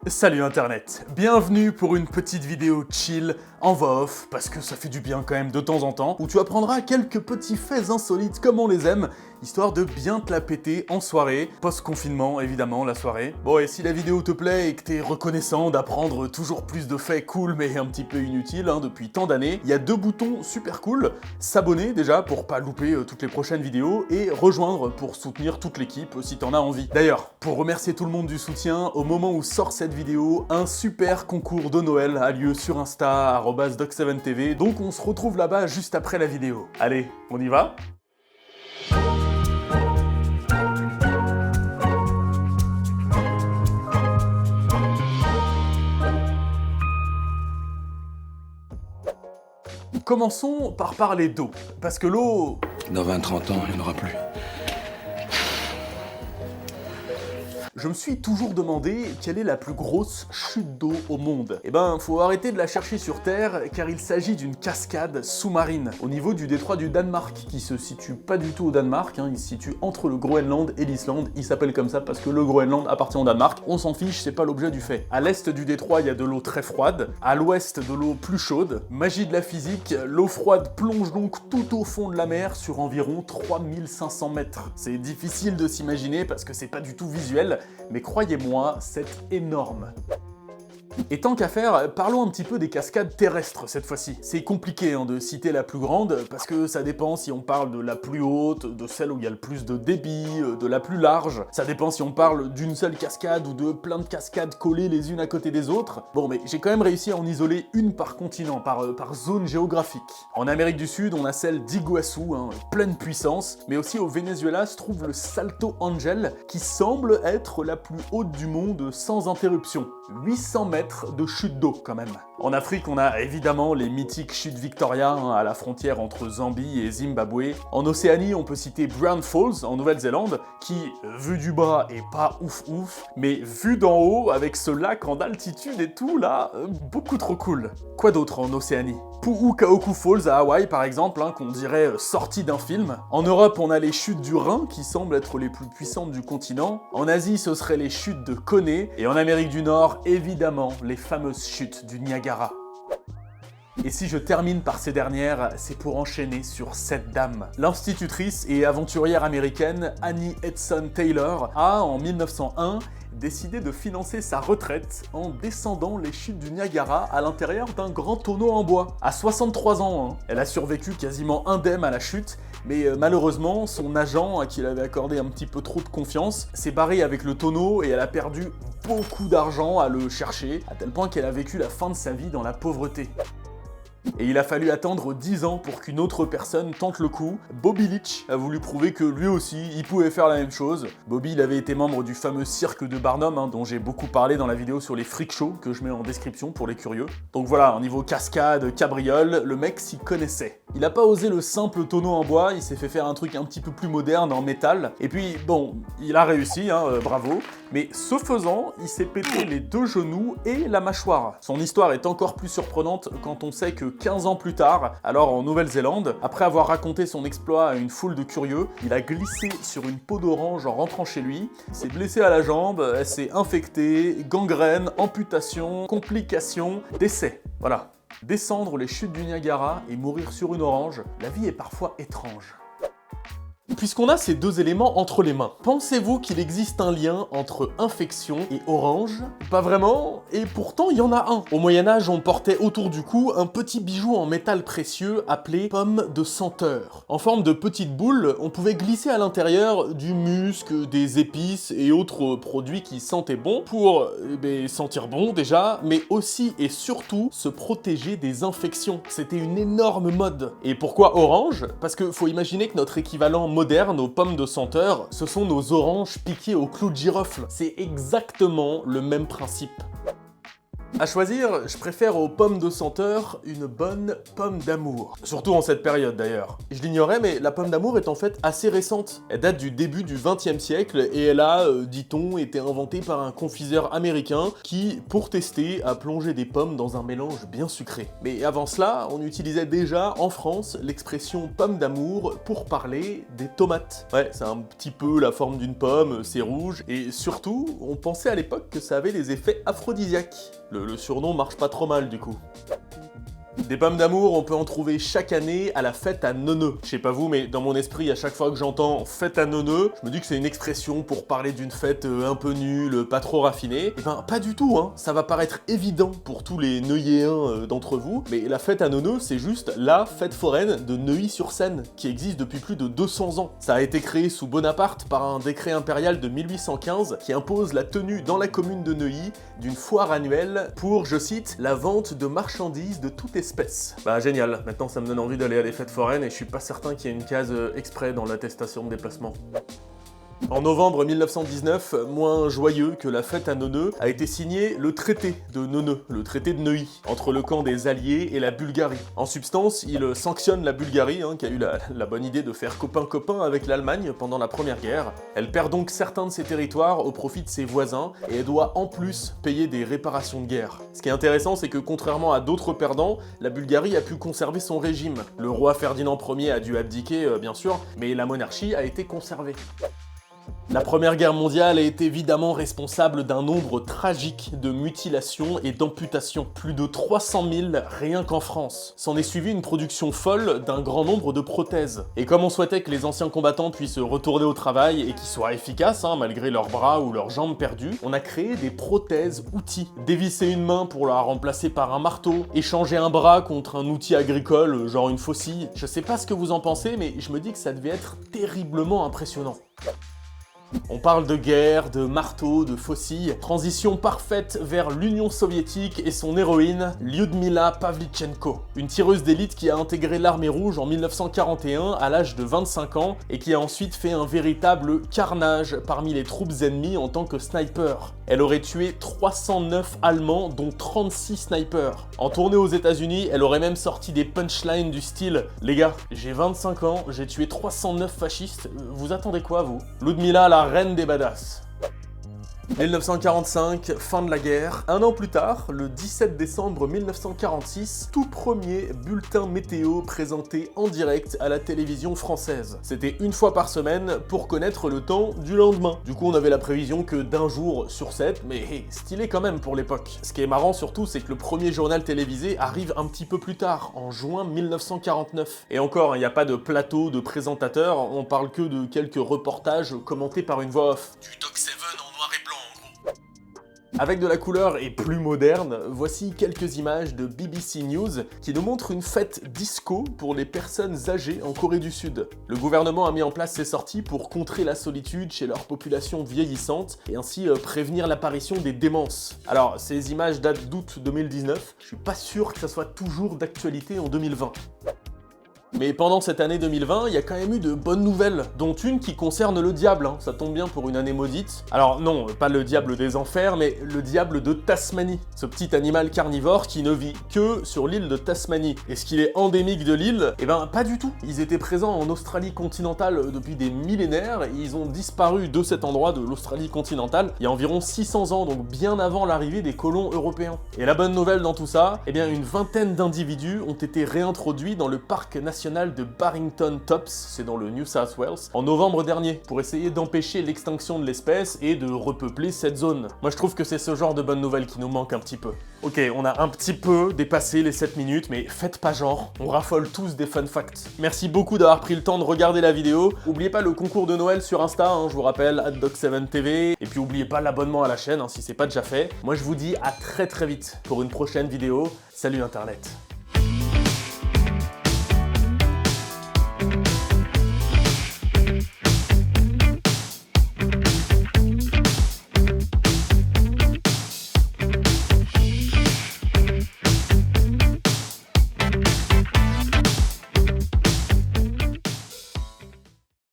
Salut internet, bienvenue pour une petite vidéo chill en voix off, parce que ça fait du bien quand même de temps en temps, où tu apprendras quelques petits faits insolites comme on les aime, histoire de bien te la péter en soirée, post-confinement évidemment la soirée. Bon et si la vidéo te plaît et que t'es reconnaissant d'apprendre toujours plus de faits cool mais un petit peu inutiles depuis tant d'années, il y a deux boutons super cool, s'abonner déjà pour pas louper toutes les prochaines vidéos, et rejoindre pour soutenir toute l'équipe si t'en as envie. D'ailleurs, pour remercier tout le monde du soutien, au moment où sort cette vidéo, un super concours de Noël a lieu sur Insta, @doc7tv, donc on se retrouve là-bas juste après la vidéo. Allez, on y va ? Commençons par parler d'eau, parce que l'eau... Dans 20-30 ans, il n'y en aura plus. Je me suis toujours demandé quelle est la plus grosse chute d'eau au monde. Eh ben, faut arrêter de la chercher sur Terre, car il s'agit d'une cascade sous-marine, au niveau du détroit du Danemark, qui se situe pas du tout au Danemark, il se situe entre le Groenland et l'Islande. Il s'appelle comme ça parce que le Groenland appartient au Danemark, on s'en fiche, c'est pas l'objet du fait. À l'est du détroit, il y a de l'eau très froide, à l'ouest de l'eau plus chaude. Magie de la physique, l'eau froide plonge donc tout au fond de la mer sur environ 3500 mètres. C'est difficile de s'imaginer parce que c'est pas du tout visuel, mais croyez-moi, c'est énorme. Et tant qu'à faire, parlons un petit peu des cascades terrestres cette fois-ci. C'est compliqué de citer la plus grande, parce que ça dépend si on parle de la plus haute, de celle où il y a le plus de débit, de la plus large. Ça dépend si on parle d'une seule cascade ou de plein de cascades collées les unes à côté des autres. Bon, mais j'ai quand même réussi à en isoler une par continent, par zone géographique. En Amérique du Sud, on a celle d'Iguassou, pleine puissance, mais aussi au Venezuela se trouve le Salto Ángel, qui semble être la plus haute du monde sans interruption. 800 mètres de chute d'eau quand même. En Afrique, on a évidemment les mythiques chutes Victoria à la frontière entre Zambie et Zimbabwe. En Océanie, on peut citer Brown Falls en Nouvelle-Zélande, qui, vu du bas, est pas ouf, mais vu d'en haut, avec ce lac en altitude et tout, là, beaucoup trop cool. Quoi d'autre en Océanie ? Pu'ukaoku Falls à Hawaï par exemple, qu'on dirait sorti d'un film. En Europe, on a les chutes du Rhin, qui semblent être les plus puissantes du continent. En Asie, ce seraient les chutes de Koné. Et en Amérique du Nord, évidemment, les fameuses chutes du Niagara. Et si je termine par ces dernières, c'est pour enchaîner sur cette dame. L'institutrice et aventurière américaine Annie Edson Taylor a, en 1901, décidé de financer sa retraite en descendant les chutes du Niagara à l'intérieur d'un grand tonneau en bois. À 63 ans, elle a survécu quasiment indemne à la chute, mais malheureusement, son agent, à qui elle avait accordé un petit peu trop de confiance, s'est barré avec le tonneau et elle a perdu beaucoup d'argent à le chercher, à tel point qu'elle a vécu la fin de sa vie dans la pauvreté. Et il a fallu attendre 10 ans pour qu'une autre personne tente le coup. Bobby Leach a voulu prouver que lui aussi, il pouvait faire la même chose. Bobby, il avait été membre du fameux cirque de Barnum, dont j'ai beaucoup parlé dans la vidéo sur les freak shows, que je mets en description pour les curieux. Donc voilà, au niveau cascade, cabriole, le mec s'y connaissait. Il a pas osé le simple tonneau en bois, il s'est fait faire un truc un petit peu plus moderne en métal. Et puis, bon, il a réussi, bravo. Mais ce faisant, il s'est pété les deux genoux et la mâchoire. Son histoire est encore plus surprenante quand on sait que 15 ans plus tard, alors en Nouvelle-Zélande, après avoir raconté son exploit à une foule de curieux, il a glissé sur une peau d'orange en rentrant chez lui, il s'est blessé à la jambe, elle s'est infectée, gangrène, amputation, complications, décès. Voilà. Descendre les chutes du Niagara et mourir sur une orange, la vie est parfois étrange. Puisqu'on a ces deux éléments entre les mains, pensez-vous qu'il existe un lien entre infection et orange ? Pas vraiment, et pourtant il y en a un. Au Moyen-Âge, on portait autour du cou un petit bijou en métal précieux appelé pomme de senteur. En forme de petite boule, on pouvait glisser à l'intérieur du musc, des épices et autres produits qui sentaient bon pour sentir bon déjà, mais aussi et surtout se protéger des infections. C'était une énorme mode. Et pourquoi orange ? Parce que faut imaginer que notre équivalent moderne aux pommes de senteur, ce sont nos oranges piquées au clou de girofle. C'est exactement le même principe. À choisir, je préfère aux pommes de senteur une bonne pomme d'amour. Surtout en cette période d'ailleurs. Je l'ignorais, mais la pomme d'amour est en fait assez récente. Elle date du début du XXe siècle et elle a, dit-on, été inventée par un confiseur américain qui, pour tester, a plongé des pommes dans un mélange bien sucré. Mais avant cela, on utilisait déjà en France l'expression pomme d'amour pour parler des tomates. Ouais, c'est un petit peu la forme d'une pomme, c'est rouge, et surtout, on pensait à l'époque que ça avait des effets aphrodisiaques. Le surnom marche pas trop mal du coup. Des pommes d'amour, on peut en trouver chaque année à la fête à Neuneu. Je sais pas vous, mais dans mon esprit, à chaque fois que j'entends fête à Neuneu, je me dis que c'est une expression pour parler d'une fête un peu nulle, pas trop raffinée. Et ben pas du tout, hein. Ça va paraître évident pour tous les Neuilléens d'entre vous, mais la fête à Neuneu, c'est juste la fête foraine de Neuilly-sur-Seine, qui existe depuis plus de 200 ans. Ça a été créé sous Bonaparte par un décret impérial de 1815 qui impose la tenue dans la commune de Neuilly d'une foire annuelle pour, je cite, la vente de marchandises de toute espèce. Bah génial, maintenant ça me donne envie d'aller à des fêtes foraines et je suis pas certain qu'il y ait une case exprès dans l'attestation de déplacement. En novembre 1919, moins joyeux que la fête à Neuneu, a été signé le traité de Neuneu, le traité de Neuilly, entre le camp des Alliés et la Bulgarie. En substance, il sanctionne la Bulgarie, qui a eu la bonne idée de faire copain-copain avec l'Allemagne pendant la Première Guerre. Elle perd donc certains de ses territoires au profit de ses voisins, et elle doit en plus payer des réparations de guerre. Ce qui est intéressant, c'est que contrairement à d'autres perdants, la Bulgarie a pu conserver son régime. Le roi Ferdinand Ier a dû abdiquer, bien sûr, mais la monarchie a été conservée. La Première Guerre mondiale est évidemment responsable d'un nombre tragique de mutilations et d'amputations. Plus de 300 000 rien qu'en France. S'en est suivi une production folle d'un grand nombre de prothèses. Et comme on souhaitait que les anciens combattants puissent retourner au travail et qu'ils soient efficaces, malgré leurs bras ou leurs jambes perdues, on a créé des prothèses-outils. Dévisser une main pour la remplacer par un marteau, échanger un bras contre un outil agricole, genre une faucille. Je sais pas ce que vous en pensez, mais je me dis que ça devait être terriblement impressionnant. On parle de guerre, de marteau, de faucille, transition parfaite vers l'Union soviétique et son héroïne, Lyudmila Pavlychenko, une tireuse d'élite qui a intégré l'armée rouge en 1941 à l'âge de 25 ans et qui a ensuite fait un véritable carnage parmi les troupes ennemies en tant que sniper. Elle aurait tué 309 Allemands, dont 36 snipers. En tournée aux États-Unis, elle aurait même sorti des punchlines du style « Les gars, j'ai 25 ans, j'ai tué 309 fascistes, vous attendez quoi vous ?» Lyudmila, la reine des badass. 1945, fin de la guerre. Un an plus tard, le 17 décembre 1946, tout premier bulletin météo présenté en direct à la télévision française. C'était une fois par semaine pour connaître le temps du lendemain. Du coup, on avait la prévision que d'un jour sur 7, mais stylé quand même pour l'époque. Ce qui est marrant surtout, c'est que le premier journal télévisé arrive un petit peu plus tard, en juin 1949. Et encore, il n'y a pas de plateau de présentateurs, on parle que de quelques reportages commentés par une voix off. Du Doc 7 en noir et blanc. Avec de la couleur et plus moderne, voici quelques images de BBC News qui nous montrent une fête disco pour les personnes âgées en Corée du Sud. Le gouvernement a mis en place ces sorties pour contrer la solitude chez leur population vieillissante et ainsi prévenir l'apparition des démences. Alors, ces images datent d'août 2019, je suis pas sûr que ça soit toujours d'actualité en 2020. Mais pendant cette année 2020, il y a quand même eu de bonnes nouvelles, dont une qui concerne le diable, ça tombe bien pour une année maudite. Alors non, pas le diable des enfers, mais le diable de Tasmanie, ce petit animal carnivore qui ne vit que sur l'île de Tasmanie. Est-ce qu'il est endémique de l'île? Eh ben pas du tout. Ils étaient présents en Australie continentale depuis des millénaires, et ils ont disparu de cet endroit de l'Australie continentale il y a environ 600 ans, donc bien avant l'arrivée des colons européens. Et la bonne nouvelle dans tout ça, eh bien une vingtaine d'individus ont été réintroduits dans le parc national de Barrington Tops, c'est dans le New South Wales, en novembre dernier, pour essayer d'empêcher l'extinction de l'espèce et de repeupler cette zone. Moi je trouve que c'est ce genre de bonnes nouvelles qui nous manque un petit peu. Ok, on a un petit peu dépassé les 7 minutes, mais faites pas genre, on raffole tous des fun facts. Merci beaucoup d'avoir pris le temps de regarder la vidéo. Oubliez pas le concours de Noël sur Insta, je vous rappelle, @doc7tv, et puis oubliez pas l'abonnement à la chaîne si c'est pas déjà fait. Moi je vous dis à très vite pour une prochaine vidéo. Salut Internet.